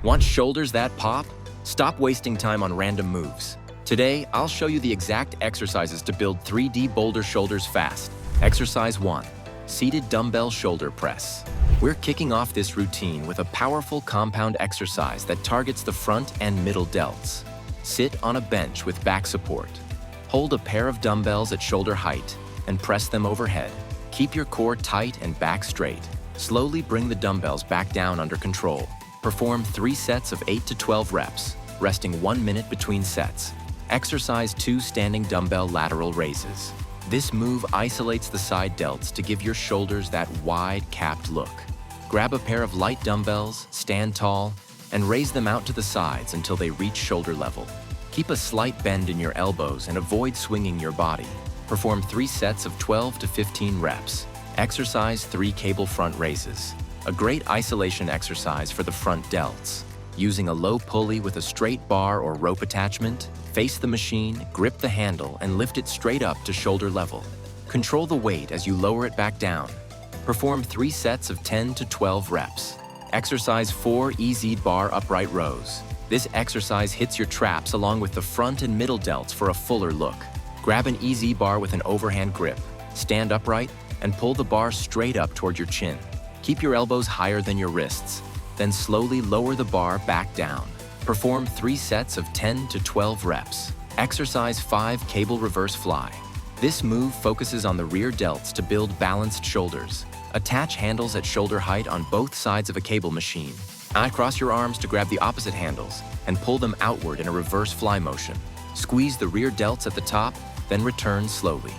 Want shoulders that pop? Stop wasting time on random moves. Today, I'll show you the exact exercises to build 3D Boulder shoulders fast. Exercise 1. Seated Dumbbell Shoulder Press. We're kicking off this routine with a powerful compound exercise that targets the front and middle delts. Sit on a bench with back support. Hold a pair of dumbbells at shoulder height and press them overhead. Keep your core tight and back straight. Slowly bring the dumbbells back down under control. Perform 3 sets of 8 to 12 reps, resting 1 minute between sets. Exercise 2 standing dumbbell lateral raises. This move isolates the side delts to give your shoulders that wide, capped look. Grab a pair of light dumbbells, stand tall, and raise them out to the sides until they reach shoulder level. Keep a slight bend in your elbows and avoid swinging your body. Perform 3 sets of 12 to 15 reps. Exercise 3 cable front raises, a great isolation exercise for the front delts. Using a low pulley with a straight bar or rope attachment, face the machine, grip the handle, and lift it straight up to shoulder level. Control the weight as you lower it back down. Perform 3 sets of 10 to 12 reps. Exercise 4 EZ bar upright rows. This exercise hits your traps along with the front and middle delts for a fuller look. Grab an EZ bar with an overhand grip, stand upright, and pull the bar straight up toward your chin. Keep your elbows higher than your wrists, then slowly lower the bar back down. Perform 3 sets of 10 to 12 reps. Exercise 5 cable reverse fly. This move focuses on the rear delts to build balanced shoulders. Attach handles at shoulder height on both sides of a cable machine. Cross your arms to grab the opposite handles and pull them outward in a reverse fly motion. Squeeze the rear delts at the top, then return slowly.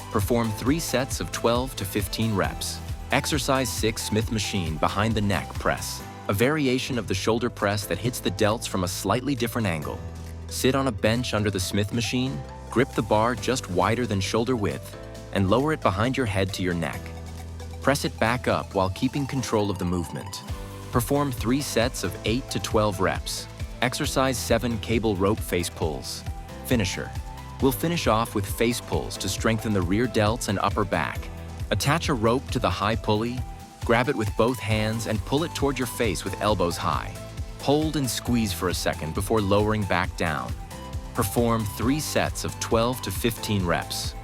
Perform 3 sets of 12 to 15 reps. Exercise 6 Smith machine behind the neck press, a variation of the shoulder press that hits the delts from a slightly different angle. Sit on a bench under the Smith machine, grip the bar just wider than shoulder width, and lower it behind your head to your neck. Press it back up while keeping control of the movement. Perform 3 sets of 8 to 12 reps. Exercise 7 cable rope face pulls. Finisher. We'll finish off with face pulls to strengthen the rear delts and upper back. Attach a rope to the high pulley, grab it with both hands and pull it toward your face with elbows high. Hold and squeeze for a second before lowering back down. Perform 3 sets of 12 to 15 reps.